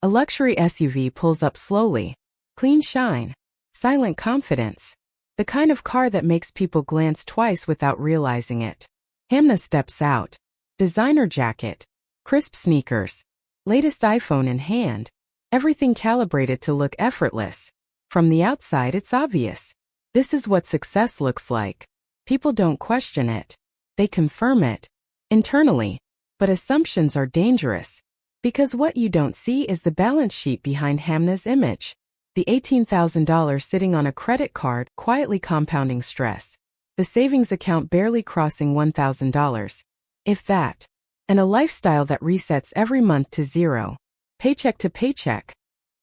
A luxury SUV pulls up slowly. Clean shine. Silent confidence. The kind of car that makes people glance twice without realizing it. Hamna steps out. Designer jacket. Crisp sneakers. Latest iPhone in hand. Everything calibrated to look effortless. From the outside, it's obvious. This is what success looks like. People don't question it. They confirm it. Internally. But assumptions are dangerous. Because what you don't see is the balance sheet behind Hamna's image. The $18,000 sitting on a credit card, quietly compounding stress. The savings account barely crossing $1,000. If that. And a lifestyle that resets every month to zero. Paycheck to paycheck.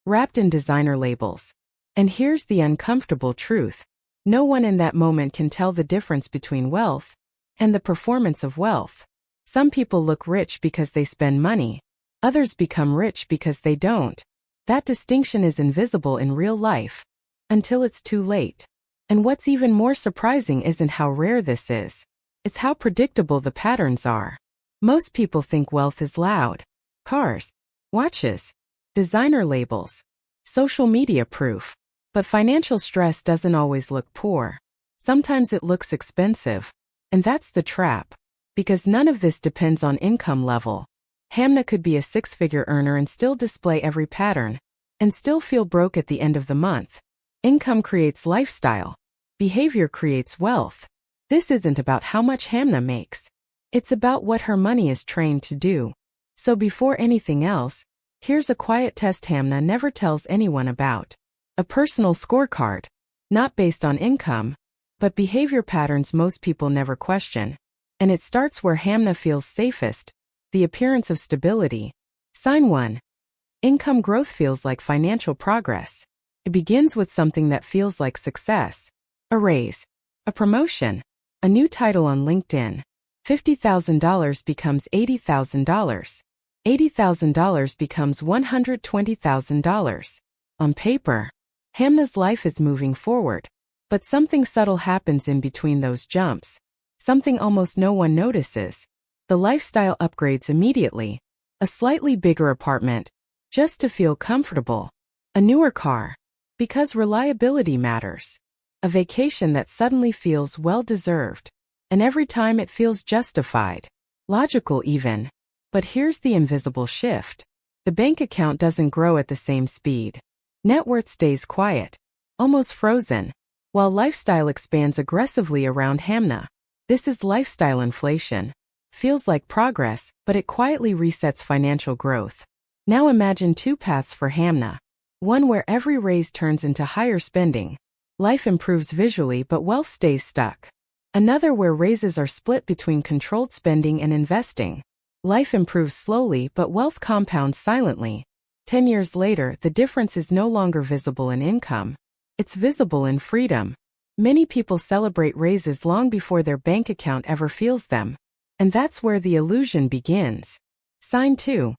Wrapped in designer labels. And here's the uncomfortable truth. No one in that moment can tell the difference between wealth and the performance of wealth. Some people look rich because they spend money. Others become rich because they don't. That distinction is invisible in real life. Until it's too late. And what's even more surprising isn't how rare this is. It's how predictable the patterns are. Most people think wealth is loud. Cars, watches, designer labels, social media proof. But financial stress doesn't always look poor. Sometimes it looks expensive. And that's the trap. Because none of this depends on income level. Hamna could be a six-figure earner and still display every pattern. And still feel broke at the end of the month. Income creates lifestyle. Behavior creates wealth. This isn't about how much Hamna makes. It's about what her money is trained to do. So before anything else, here's a quiet test Hamna never tells anyone about. A personal scorecard. Not based on income, but behavior patterns most people never question. And it starts where Hamna feels safest. The appearance of stability. Sign 1. Income growth feels like financial progress. It begins with something that feels like success. A raise. A promotion. A new title on LinkedIn. $50,000 becomes $80,000. $80,000 becomes $120,000. On paper, Hamna's life is moving forward. But something subtle happens in between those jumps. Something almost no one notices. The lifestyle upgrades immediately. A slightly bigger apartment. Just to feel comfortable. A newer car. Because reliability matters. A vacation that suddenly feels well-deserved. And every time it feels justified. Logical even. But here's the invisible shift. The bank account doesn't grow at the same speed. Net worth stays quiet. Almost frozen. While lifestyle expands aggressively around Hamna. This is lifestyle inflation. Feels like progress, but it quietly resets financial growth. Now imagine two paths for Hamna. One where every raise turns into higher spending. Life improves visually but wealth stays stuck. Another where raises are split between controlled spending and investing. Life improves slowly but wealth compounds silently. 10 years later, the difference is no longer visible in income. It's visible in freedom. Many people celebrate raises long before their bank account ever feels them. And that's where the illusion begins. Sign 2.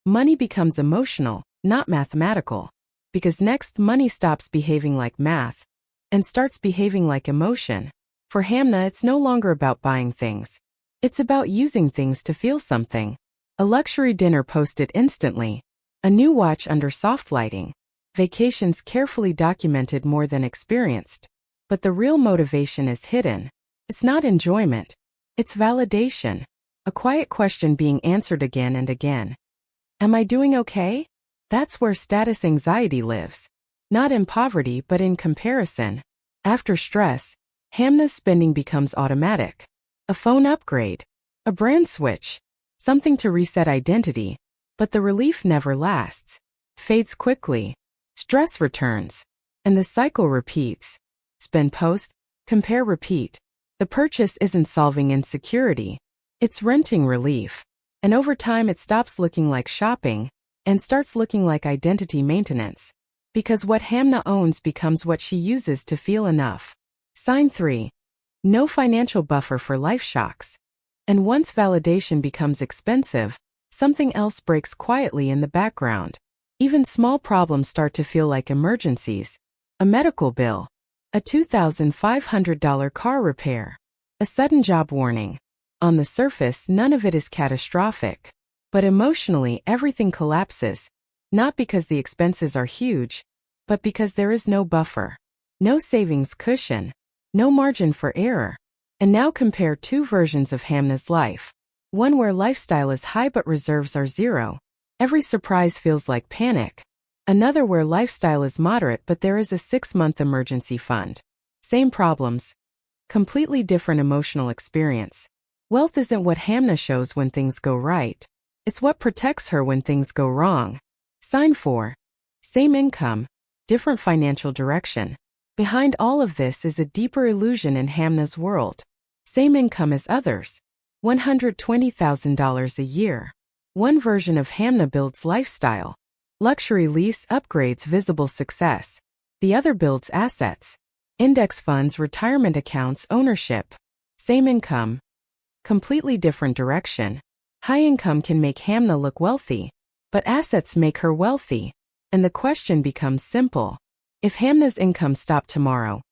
Money becomes emotional, not mathematical. Because next, money stops behaving like math and starts behaving like emotion. For Hamna, it's no longer about buying things. It's about using things to feel something. A luxury dinner posted instantly. A new watch under soft lighting. Vacations carefully documented more than experienced. But the real motivation is hidden. It's not enjoyment. It's validation. A quiet question being answered again and again. Am I doing okay? That's where status anxiety lives. Not in poverty but in comparison. After stress, Hamna's spending becomes automatic. A phone upgrade. A brand switch. Something to reset identity. But the relief never lasts. Fades quickly. Stress returns. And the cycle repeats. Spend post, compare repeat. The purchase isn't solving insecurity. It's renting relief. And over time it stops looking like shopping and starts looking like identity maintenance. Because what Hamna owns becomes what she uses to feel enough. Sign 3. No financial buffer for life shocks. And once validation becomes expensive, something else breaks quietly in the background. Even small problems start to feel like emergencies. A medical bill. A $2,500 car repair. A sudden job warning. On the surface, none of it is catastrophic. But emotionally, everything collapses. Not because the expenses are huge, but because there is no buffer, no savings cushion, no margin for error. And now compare two versions of Hamna's life. One where lifestyle is high but reserves are zero. Every surprise feels like panic. Another where lifestyle is moderate but there is a 6-month emergency fund. Same problems. Completely different emotional experience. Wealth isn't what Hamna shows when things go right. It's what protects her when things go wrong. Sign 4. Same income, different financial direction. Behind all of this is a deeper illusion in Hamna's world. Same income as others. $120,000 a year. One version of Hamna builds lifestyle. Luxury lease upgrades visible success. The other builds assets. Index funds, retirement accounts, ownership. Same income. Completely different direction. High income can make Hamna look wealthy, but assets make her wealthy. And the question becomes simple. If Hamna's income stopped tomorrow,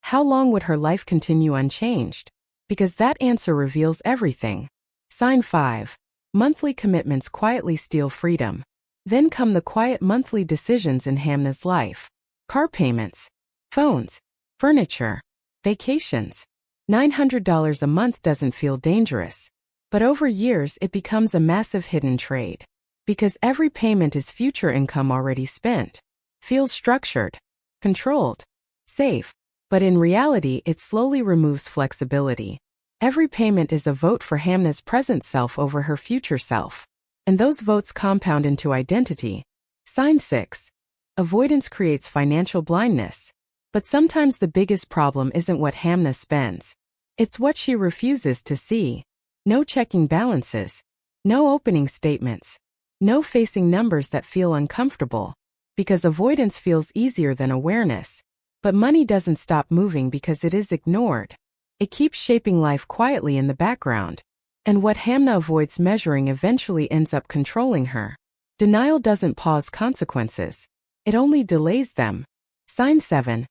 how long would her life continue unchanged? Because that answer reveals everything. Sign 5. Monthly commitments quietly steal freedom. Then come the quiet monthly decisions in Hamna's life. Car payments, phones, furniture, vacations. $900 a month doesn't feel dangerous. But over years it becomes a massive hidden trade. Because every payment is future income already spent. Feels structured, controlled, safe. But in reality it slowly removes flexibility. Every payment is a vote for Hamna's present self over her future self. And those votes compound into identity. Sign 6. Avoidance creates financial blindness. But sometimes the biggest problem isn't what Hamna spends. It's what she refuses to see. No checking balances. No opening statements. No facing numbers that feel uncomfortable. Because avoidance feels easier than awareness. But money doesn't stop moving because it is ignored. It keeps shaping life quietly in the background. And what Hamna avoids measuring eventually ends up controlling her. Denial doesn't pause consequences. It only delays them. Sign 7.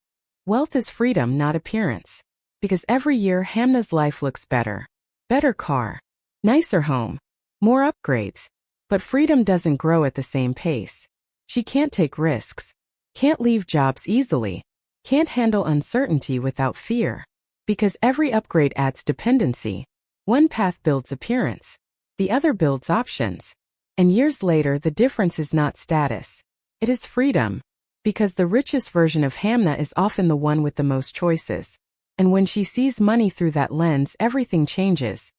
Wealth is freedom, not appearance. Because every year Hamna's life looks better. Better car. Nicer home. More upgrades. But freedom doesn't grow at the same pace. She can't take risks. Can't leave jobs easily. Can't handle uncertainty without fear. Because every upgrade adds dependency. One path builds appearance. The other builds options. And years later the difference is not status. It is freedom. Because the richest version of Hamna is often the one with the most choices. And when she sees money through that lens, everything changes.